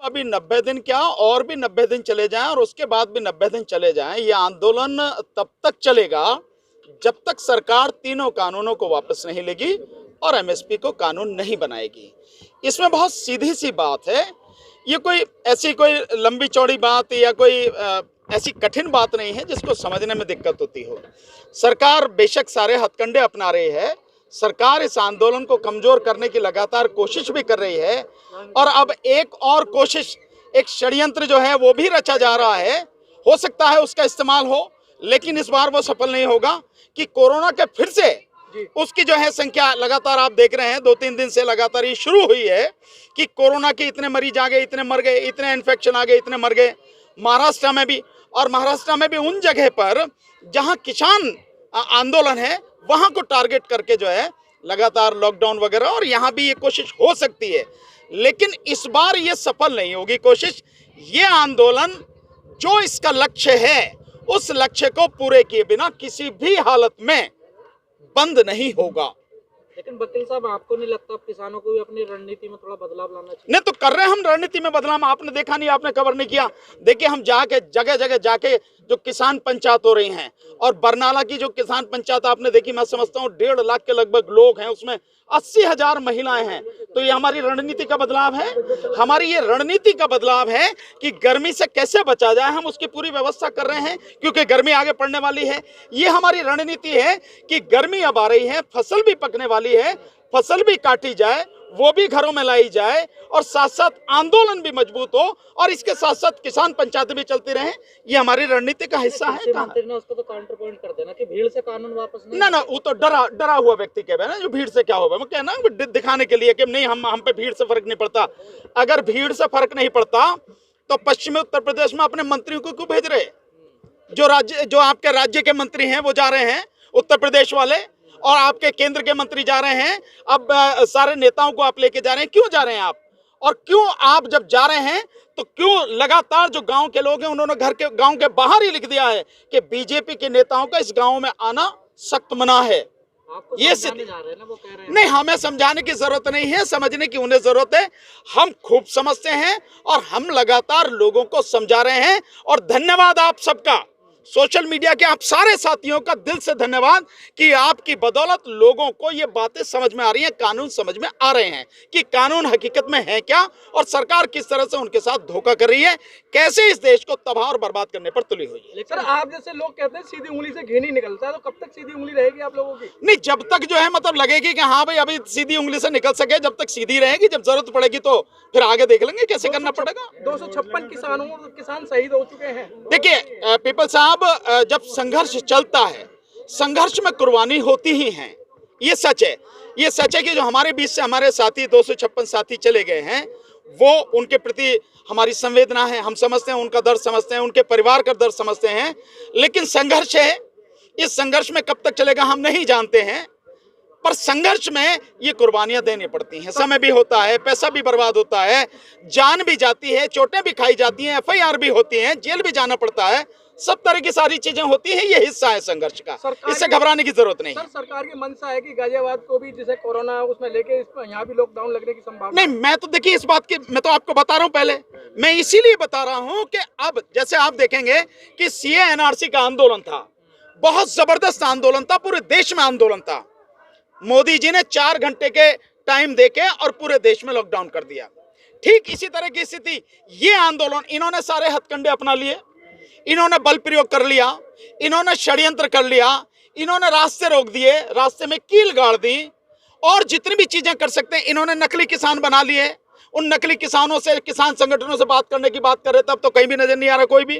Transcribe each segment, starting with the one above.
अभी 90 दिन क्या और भी 90 दिन चले जाएं और उसके बाद भी 90 दिन चले जाएं, ये आंदोलन तब तक चलेगा जब तक सरकार तीनों कानूनों को वापस नहीं लेगी और एमएसपी को कानून नहीं बनाएगी। इसमें बहुत सीधी सी बात है, ये कोई ऐसी कोई लंबी चौड़ी बात या कोई ऐसी कठिन बात नहीं है जिसको समझने में दिक्कत होती हो। सरकार बेशक सारे हथकंडे अपना रही है, सरकार इस आंदोलन को कमजोर करने की लगातार कोशिश भी कर रही है और अब एक और कोशिश, एक षड्यंत्र जो है वो भी रचा जा रहा है। हो सकता है उसका इस्तेमाल हो, लेकिन इस बार वो सफल नहीं होगा कि कोरोना के फिर से उसकी जो है संख्या लगातार आप देख रहे हैं 2-3 दिन से लगातार ये शुरू हुई है कि कोरोना के इतने मरीज आ गए, इतने मर गए, इतने इन्फेक्शन आ गए, इतने मर गए। महाराष्ट्र में भी, और महाराष्ट्र में भी उन जगह पर जहां किसान आंदोलन है वहां को टारगेट करके जो है लगातार लॉकडाउन वगैरह, और यहां भी ये कोशिश हो सकती है, लेकिन इस बार ये सफल नहीं होगी कोशिश। ये आंदोलन जो इसका लक्ष्य है उस लक्ष्य को पूरे किए बिना किसी भी हालत में बंद नहीं होगा। लेकिन वकील साहब, आपको नहीं लगता किसानों को भी अपनी रणनीति में थोड़ा बदलाव लाना चाहिए? नहीं तो कर रहे हैं हम रणनीति में बदलाव, आपने देखा नहीं, आपने कवर नहीं किया। देखिए हम जाके जगह जगह जाके जो किसान पंचायत हो रही हैं, और बरनाला की जो किसान पंचायत आपने देखी, मैं समझता हूँ 1.5 लाख के लगभग लोग हैं, उसमें 80,000 महिलाएं हैं। तो ये हमारी रणनीति का बदलाव है। हमारी ये रणनीति का बदलाव है कि गर्मी से कैसे बचा जाए, हम उसकी पूरी व्यवस्था कर रहे हैं क्योंकि गर्मी आगे पड़ने वाली है। ये हमारी रणनीति है कि गर्मी अब आ रही है, फसल भी पकने वाली है, फसल भी काटी जाए, वो भी घरों में लाई जाए, और साथ साथ आंदोलन भी मजबूत हो, और इसके साथ साथ किसान पंचायतें भी चलती रहे। ये हमारी रणनीति का हिस्सा है। मंत्री ने उसको तो काउंटर पॉइंट कर देना कि भीड़ से कानून वापस नहीं। ना वो तो डरा हुआ व्यक्ति कहे ना, जो भीड़ से क्या होगा, वो कहना दिखाने के लिए कि नहीं हम पे भीड़ से फर्क नहीं पड़ता। अगर भीड़ से फर्क नहीं पड़ता तो पश्चिमी उत्तर प्रदेश में अपने मंत्रियों को क्यों भेज रहे? जो आपके राज्य के मंत्री हैं वो जा रहे हैं उत्तर प्रदेश वाले, और आपके केंद्र के मंत्री जा रहे हैं। अब सारे नेताओं को आप लेके जा रहे हैं, क्यों जा रहे हैं आप? और क्यों आप जब जा रहे हैं तो क्यों लगातार जो गांव के लोग हैं उन्होंने गांव के बाहर ही लिख दिया है कि बीजेपी के नेताओं का इस गांव में आना सख्त मना है। ये जा रहे हैं ना, वो कह रहे हैं। नहीं, हमें समझाने की जरूरत नहीं है, समझने की उन्हें जरूरत है। हम खूब समझते हैं और हम लगातार लोगों को समझा रहे हैं। और धन्यवाद आप सबका, सोशल मीडिया के आप सारे साथियों का दिल से धन्यवाद कि आपकी बदौलत लोगों को ये बातें समझ में आ रही हैं, कानून समझ में आ रहे हैं कि कानून हकीकत में है क्या, और सरकार किस तरह से उनके साथ धोखा कर रही है, कैसे इस देश को तबाह और बर्बाद करने पर तुली हुई है। सर, आप जैसे लोग कहते हैं सीधी उंगली से घी नहीं निकलता, तो कब तक सीधी उंगली रहेगी आप लोगों की? नहीं, जब तक जो है मतलब लगेगी कि हाँ भाई अभी सीधी उंगली से निकल सके, जब तक सीधी रहेगी। जब जरूरत पड़ेगी तो फिर आगे देख लेंगे कैसे करना पड़ेगा। 256 किसान शहीद हो चुके हैं। देखिए पीपल साहब, जब संघर्ष चलता है, संघर्ष में कुर्बानी होती ही है, ये सच है। ये सच है कि जो हमारे बीच से हमारे साथी 256 साथी चले गए हैं, वो उनके प्रति हमारी संवेदना है, हम समझते हैं, उनका दर्द समझते हैं, उनके परिवार का दर्द समझते हैं। लेकिन संघर्ष है, इस संघर्ष में कब तक चलेगा हम नहीं जानते हैं, पर संघर्ष में ये कुर्बानियां देनी पड़ती हैं। समय भी होता है, पैसा भी बर्बाद होता है, जान भी जाती है, चोटें भी खाई जाती हैं, FIR भी होती हैं, जेल भी जाना पड़ता है, सब तरह की सारी चीजें होती हैं। ये हिस्सा है संघर्ष का, इससे घबराने की जरूरत नहीं। सर, सरकार की मंशा है कि गाजियाबाद को भी जैसे कोरोना उसमें लेके यहाँ भी लॉकडाउन लगने की संभावना नहीं। मैं तो देखिए इस बात की, मैं तो आपको बता रहा हूँ, पहले मैं इसीलिए बता रहा हूँ कि अब जैसे आप देखेंगे कि CA NRC का आंदोलन था, बहुत जबरदस्त आंदोलन था, पूरे देश में आंदोलन था। मोदी जी ने 4 घंटे के टाइम देके और पूरे देश में लॉकडाउन कर दिया। ठीक इसी तरह की स्थिति, ये आंदोलन, इन्होंने सारे हथकंडे अपना लिए, इन्होंने बल प्रयोग कर लिया, इन्होंने षड्यंत्र कर लिया, इन्होंने रास्ते रोक दिए, रास्ते में कील गाड़ दी, और जितनी भी चीजें कर सकते हैं इन्होंने नकली किसान बना लिए। उन नकली किसानों से, किसान संगठनों से बात करने की बात कर रहे, तब तो कहीं भी नजर नहीं आ रहा कोई भी।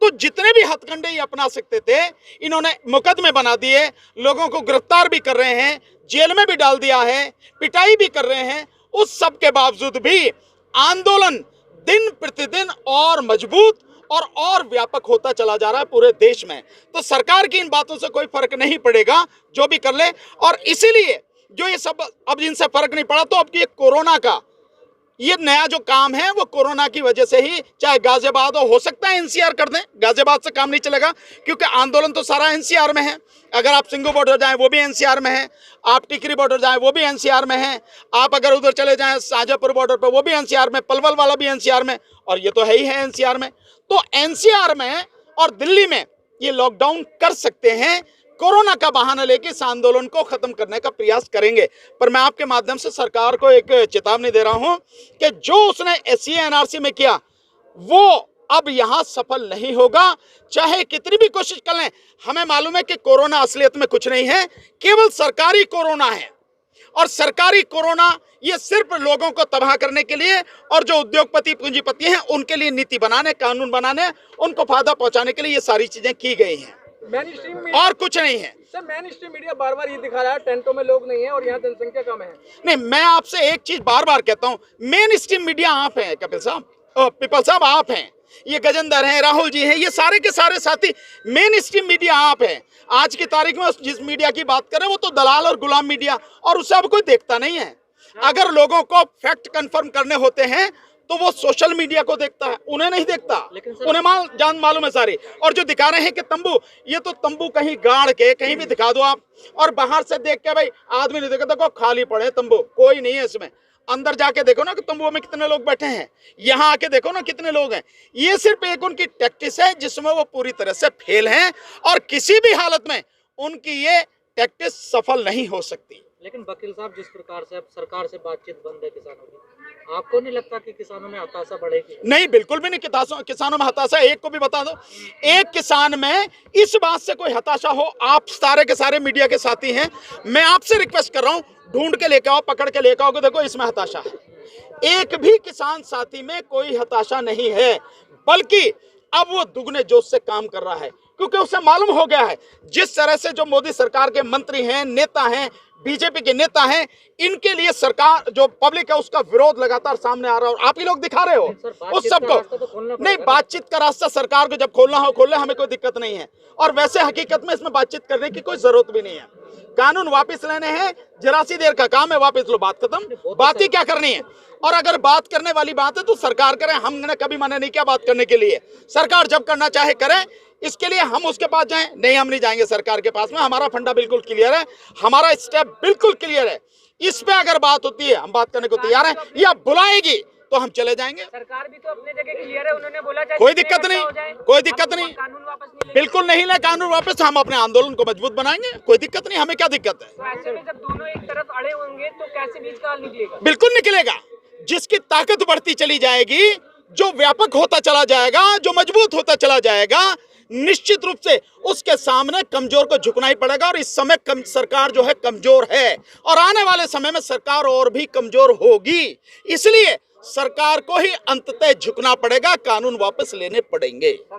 तो जितने भी हथकंडे ये अपना सकते थे इन्होंने मुकदमे बना दिए, लोगों को गिरफ्तार भी कर रहे हैं, जेल में भी डाल दिया है, पिटाई भी कर रहे हैं। उस सब के बावजूद भी आंदोलन दिन प्रतिदिन और मजबूत और व्यापक होता चला जा रहा है पूरे देश में। तो सरकार की इन बातों से कोई फर्क नहीं पड़ेगा, जो भी कर ले। और इसीलिए जो ये सब अब इनसे फर्क नहीं पड़ा, तो अब ये कोरोना का ये नया जो काम है वो कोरोना की वजह से ही, चाहे गाजियाबाद हो सकता है एनसीआर कर दें, गाजियाबाद से काम नहीं चलेगा क्योंकि आंदोलन तो सारा एनसीआर में है। अगर आप सिंगू बॉर्डर जाएं वो भी एनसीआर में है, आप टिकरी बॉर्डर जाएं वो भी एनसीआर में है, आप अगर उधर चले जाएं शाहजहाँपुर बॉर्डर पर वो भी एनसीआर में, पलवल वाला भी एनसीआर में, और ये तो है ही है एनसीआर में। तो एनसीआर में और दिल्ली में ये लॉकडाउन कर सकते हैं, कोरोना का बहाना लेके इस आंदोलन को खत्म करने का प्रयास करेंगे। पर मैं आपके माध्यम से सरकार को एक चेतावनी दे रहा हूं कि जो उसने एससी एनआरसी में किया वो अब यहां सफल नहीं होगा, चाहे कितनी भी कोशिश कर लें। हमें मालूम है कि कोरोना असलियत में कुछ नहीं है, केवल सरकारी कोरोना है, और सरकारी कोरोना ये सिर्फ लोगों को तबाह करने के लिए और जो उद्योगपति पूंजीपति हैं उनके लिए नीति बनाने, कानून बनाने, उनको फायदा पहुंचाने के लिए ये सारी चीजें की गई हैं, मेन स्ट्रीम और कुछ नहीं है। सर, मेन स्ट्रीम मीडिया बार बार ये दिखा रहा है टेंटों में लोग नहीं है और यहाँ जनसंख्या कम है। नहीं, मैं आपसे एक चीज बार बार कहता हूं, मेन स्ट्रीम मीडिया आप हैं कपिल साहब, पिपल साहब आप हैं, ये गजेंद्र हैं, राहुल जी हैं, ये सारे के सारे साथी मेन स्ट्रीम मीडिया आप हैं। आज की तारीख में जिस मीडिया की बात करें वो तो दलाल और गुलाम मीडिया, और उसे अब कोई देखता नहीं है। अगर लोगों को फैक्ट कंफर्म करने होते हैं तो वो सोशल मीडिया को देखता है, उन्हें नहीं देखता, उन्हें जान मालूम है सारी। और जो दिखा रहे हैं कि तंबू, ये तो तंबू कहीं गाड़ के कहीं भी दिखा दो आप, और बाहर से देख के भाई आदमी नहीं देखा, देखो खाली पड़े तंबू, कोई नहीं है इसमें। अंदर जाके देखो ना कि तंबुओं में कितने लोग बैठे हैं, यहाँ आके देखो ना कितने लोग हैं। ये सिर्फ एक उनकी टैक्टिस है जिसमें वो पूरी तरह से फेल हैं, और किसी भी हालत में उनकी ये टैक्टिस सफल नहीं हो सकती। लेकिन वकील साहब, जिस प्रकार से अब सरकार से बातचीत बंद है किसानों की, आपको नहीं लगता कि किसानों में हताशा बढ़ेगी? नहीं, बिल्कुल भी नहीं। किसानों में हताशा एक को भी बता दो, एक किसान में इस बात से कोई हताशा हो। आप सारे के सारे मीडिया के साथी हैं, मैं आपसे रिक्वेस्ट कर रहा हूं, ढूंढ के लेके आओ, पकड़ के लेके आओ कि देखो इसमें हताशा है। एक भी किसान साथी में कोई हताशा नहीं है, बल्कि अब वो दुगने जोश से काम कर रहा है, क्योंकि उसे मालूम हो गया है जिस तरह से जो मोदी सरकार के मंत्री हैं, नेता हैं, बीजेपी के नेता हैं, इनके लिए सरकार जो पब्लिक है उसका विरोध लगातार सामने आ रहा है, और आप ही लोग दिखा रहे हो उस सबको। नहीं, बातचीत का रास्ता सरकार को जब खोलना हो खोल ले, हमें कोई दिक्कत नहीं है। और वैसे हकीकत में इसमें बातचीत करने की कोई जरूरत भी नहीं है। कानून वापस लेने हैं, जरा सी देर का काम है, वापस लो, बात खत्म। बात ही क्या करनी है? और अगर बात करने वाली बात है तो सरकार करे, हमने कभी मना नहीं किया बात करने के लिए। सरकार जब करना चाहे करे, इसके लिए हम उसके पास जाएं? नहीं, हम नहीं जाएंगे सरकार के पास में। हमारा फंडा बिल्कुल क्लियर है, हमारा स्टेप बिल्कुल क्लियर है। इस पे अगर बात होती है हम बात करने को तैयार हैं, या बुलाएगी तो हम चले जाएंगे। सरकार भी तो अपने जगह क्लियर है, उन्होंने बोला कोई दिक्कत नहीं, कोई दिक्कत नहीं, कानून वापस नहीं बिल्कुल नहीं ले कानून वापस। हम अपने आंदोलन को मजबूत बनाएंगे, कोई दिक्कत नहीं, हमें क्या दिक्कत है। तो ऐसे में जब दोनों एक तरफ अड़े होंगे तो कैसे बीच का हल निकलेगा? बिल्कुल निकलेगा। जिसकी ताकत बढ़ती चली जाएगी, जो व्यापक होता चला जाएगा, जो मजबूत होता चला जाएगा, निश्चित रूप से उसके सामने कमजोर को झुकना ही पड़ेगा। और इस समय सरकार जो है कमजोर है, और आने वाले समय में सरकार और भी कमजोर होगी। इसलिए सरकार को ही अंततः झुकना पड़ेगा, कानून वापस लेने पड़ेंगे। सर,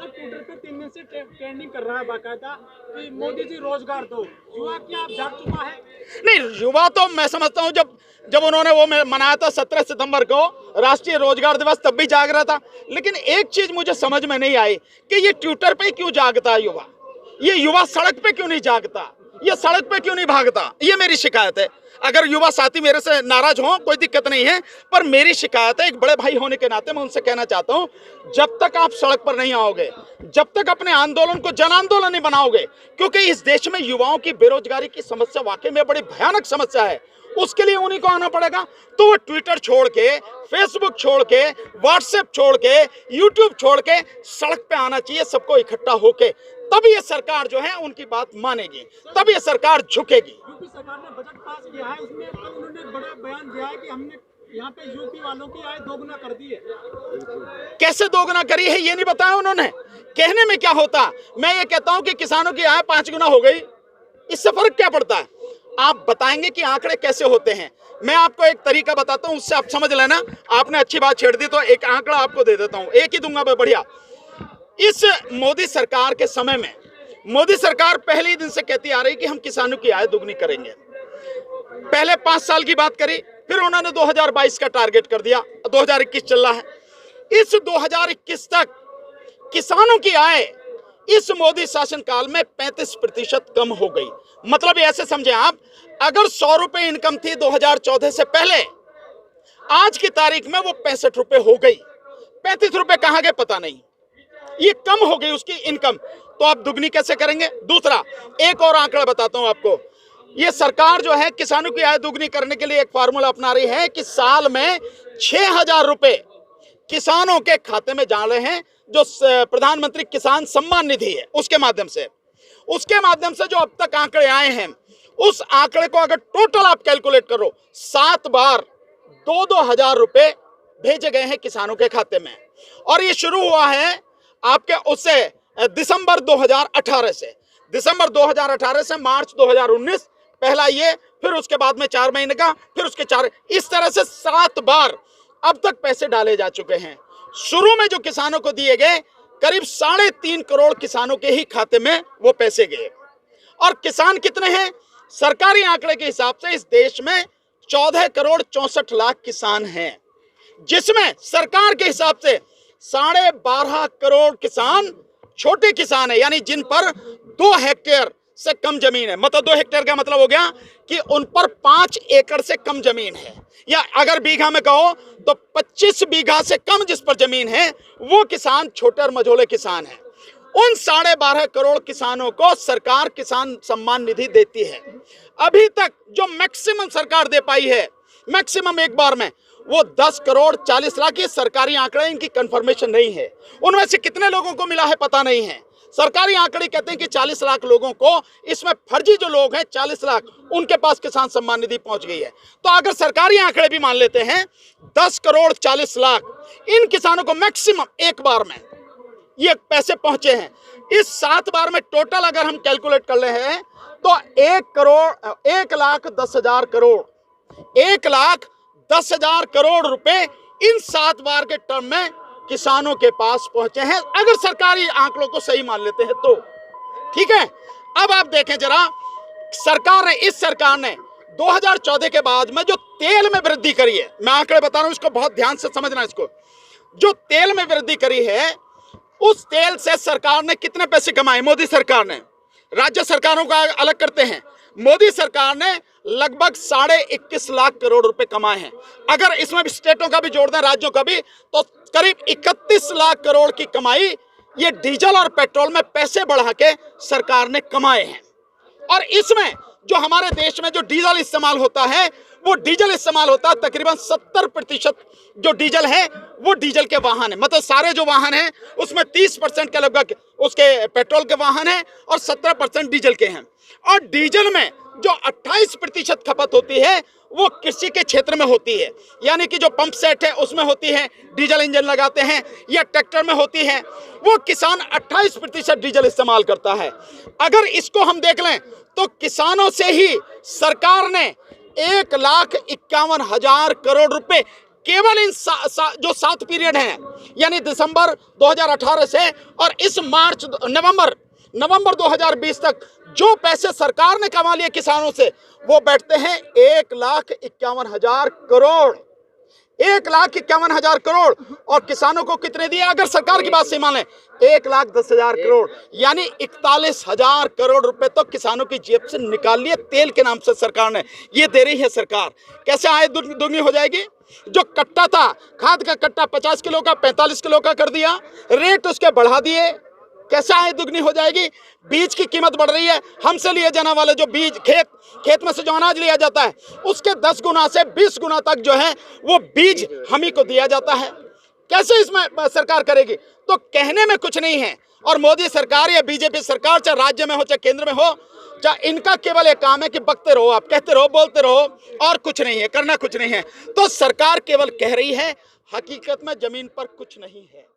ट्विटर पे 3 दिन से ट्रेंडिंग कर रहा है बाकायदा कि मोदी जी रोजगार दो। युवा क्या आप जाग चुका है? नहीं, युवा तो मैं समझता हूं जब उन्होंने वो मनाया था 17 सितंबर को राष्ट्रीय रोजगार दिवस, तब भी जाग रहा था। लेकिन एक चीज मुझे समझ में नहीं आई कि ये ट्विटर पे क्यों जागता है युवा, ये युवा सड़क पे क्यों नहीं जागता, ये सड़क पे क्यों नहीं भागता, ये मेरी शिकायत है। अगर युवा साथी मेरे से नाराज हो कोई दिक्कत नहीं है, पर मेरी शिकायत है, एक बड़े भाई होने के नाते मैं उनसे कहना चाहता हूं, जब तक आप सड़क पर नहीं आओगे, जब तक अपने आंदोलन को जन आंदोलन नहीं बनाओगे, क्योंकि इस देश में युवाओं की बेरोजगारी की समस्या वाकई में बड़ी भयानक समस्या है, उसके लिए उन्हीं को आना पड़ेगा। तो वो ट्विटर छोड़ के, फेसबुक छोड़ के, व्हाट्सएप छोड़ के, यूट्यूब छोड़ के सड़क पे आना चाहिए, सबको इकट्ठा होके, तब ये सरकार जो है उनकी बात मानेगी, तब ये सरकार झुकेगी। यूपी सरकार ने बजट पास किया है, उसमें कल उन्होंने बड़ा बयान दिया है कि हमने यहाँ पे यूपी वालों की आय दोगुना कर दी है। कैसे दोगुना करी है ये नहीं बताया उन्होंने। कहने में क्या होता, मैं ये कहता हूं कि किसानों की आय 5 गुना हो गई, इससे फर्क क्या पड़ता है? आप बताएंगे कि आंकड़े कैसे होते हैं। मैं आपको एक तरीका बताता हूं, उससे आप समझ लेना। आपने अच्छी बात छेड़ दी तो एक आंकड़ा आपको दे देता हूं, एक ही दूंगा मैं, बढ़िया। इस मोदी सरकार के समय में मोदी सरकार पहले ही दिन से कहती आ रही कि हम किसानों की आय दुगनी करेंगे। पहले 5 साल की बात करी, फिर उन्होंने 2022 का टारगेट कर दिया, 2021 चल रहा है। इस 2021 तक किसानों की आय इस मोदी शासन काल में 35% कम हो गई। मतलब ऐसे समझे आप, अगर 100 रुपए इनकम थी 2014 से पहले, आज की तारीख में वो 65 रुपए हो गई। 35 रुपए कहां गए पता नहीं, ये कम हो गई उसकी इनकम। तो आप दुगनी कैसे करेंगे? दूसरा, एक और आंकड़ा बताता हूं आपको। ये सरकार जो है किसानों की आय दुगनी करने के लिए एक फार्मूला अपना रही है कि साल में 6,000 रुपए किसानों के खाते में डाले हैं, जो प्रधानमंत्री किसान सम्मान निधि है उसके माध्यम से। जो अब तक आंकड़े आए हैं, उस आंकड़े को अगर टोटल आप कैलकुलेट करो, 7 बार 2-2 हजार रुपए भेजे गए हैं किसानों के खाते में। और ये शुरू हुआ है आपके उससे दिसंबर 2018 से। दिसंबर 2018 से मार्च 2019 पहला ये, फिर उसके बाद में 4 महीने का, फिर उसके 4, इस तरह से 7 बार अब तक पैसे डाले जा चुके हैं। शुरू में जो किसानों को दिए गए, करीब 3.5 करोड़ किसानों के ही खाते में वो पैसे गए। और किसान कितने हैं? सरकारी आंकड़े के हिसाब से इस देश में 14 करोड़ 64 लाख किसान हैं, जिसमें सरकार के हिसाब से 12.5 करोड़ किसान छोटे किसान है, यानी जिन पर 2 हेक्टेयर से कम जमीन है। मतलब 2 हेक्टेयर का मतलब हो गया कि उन पर 5 एकड़ से कम जमीन है, या अगर बीघा में कहो तो 25 बीघा से कम जिस पर जमीन है, वो किसान छोटे और मझोले किसान हैं। उन 12.5 करोड़ किसानों को सरकार किसान सम्मान निधि देती है। अभी तक जो मैक्सिमम सरकार दे पाई है, मैक्सिमम एक बार में, वो 10 करोड़ 40 लाख। ये सरकारी आंकड़े, इनकी कंफर्मेशन नहीं है। उनमें से कितने लोगों को मिला है पता नहीं है। सरकारी आंकड़े कहते हैं कि 40 लाख लोगों को, इसमें फर्जी जो लोग हैं 40 लाख, उनके पास किसान सम्मान निधि पहुंच गई है। तो अगर सरकारी आंकड़े भी मान लेते हैं 10 करोड़ 40 लाख, इन किसानों को मैक्सिमम एक बार में ये पैसे पहुंचे हैं। इस 7 बार में टोटल अगर हम कैलकुलेट कर रहे हैं तो 1,10,000 करोड़, 1,10,000 करोड़ रुपए इन 7 बार के टर्म में किसानों के पास पहुंचे हैं, अगर सरकारी आंकड़ों को सही मान लेते हैं तो। ठीक है, अब आप देखें जरा, इस सरकार ने 2014 के बाद में जो तेल में वृद्धि करी है, मैं आंकड़े बता रहा हूं, इसको बहुत ध्यान से समझना। इसको, जो तेल में वृद्धि करी है, उस तेल से सरकार ने कितने पैसे कमाए? मोदी सरकार ने, राज्य सरकारों का अलग करते हैं, मोदी सरकार ने लगभग 21.5 लाख करोड़ रुपए कमाए हैं। अगर इसमें स्टेटों का भी जोड़ दें, राज्यों का भी, तो करीब 31 लाख करोड़ की कमाई ये डीजल और पेट्रोल में पैसे बढ़ा के सरकार ने कमाए हैं। और इसमें जो हमारे देश में जो डीजल इस्तेमाल होता है, वो डीजल इस्तेमाल होता है तकरीबन 70% जो डीजल है वो डीजल के वाहन है। मतलब सारे जो वाहन हैं उसमें 30% के लगभग उसके पेट्रोल के वाहन हैं और 17% डीजल के हैं। और डीजल में जो 28% खपत होती है वो कृषि के क्षेत्र में होती है, यानी कि जो पंप सेट है उसमें होती है, डीजल इंजन लगाते हैं, या ट्रैक्टर में होती है, वो किसान 28% डीजल इस्तेमाल करता है। अगर इसको हम देख लें तो किसानों से ही सरकार ने 1,51,000 करोड़ रुपए केवल इन जो 7 पीरियड हैं, यानी दिसंबर 2018 से और इस नवंबर 2020 तक जो पैसे सरकार ने कमा लिए किसानों से, वो बैठते हैं 1,51,000 करोड़। 1,51,000 करोड़। और किसानों को कितने दिए? अगर सरकार की बात से माने 1,10,000 करोड़, यानी 41,000 करोड़ रुपए तो किसानों की जेब से निकाल लिए तेल के नाम से सरकार ने। ये दे रही है सरकार। कैसे आय दुगनी हो जाएगी? जो कट्टा था, खाद का कट्टा 50 किलो का 45 किलो का कर दिया, रेट उसके बढ़ा दिए, कैसे आय दुगनी हो जाएगी? बीज की कीमत बढ़ रही है, हमसे लिए जाने वाले जो बीज, खेत में से जो अनाज लिया जाता है उसके 10 गुना से 20 गुना तक जो है वो बीज हम ही को दिया जाता है। कैसे इसमें सरकार करेगी? तो कहने में कुछ नहीं है। और मोदी सरकार या बीजेपी सरकार, चाहे राज्य में हो चाहे केंद्र में हो, चाहे, इनका केवल एक काम है कि बकते रहो, आप कहते रहो, बोलते रहो, और कुछ नहीं है, करना कुछ नहीं है। तो सरकार केवल कह रही है, हकीकत में जमीन पर कुछ नहीं है।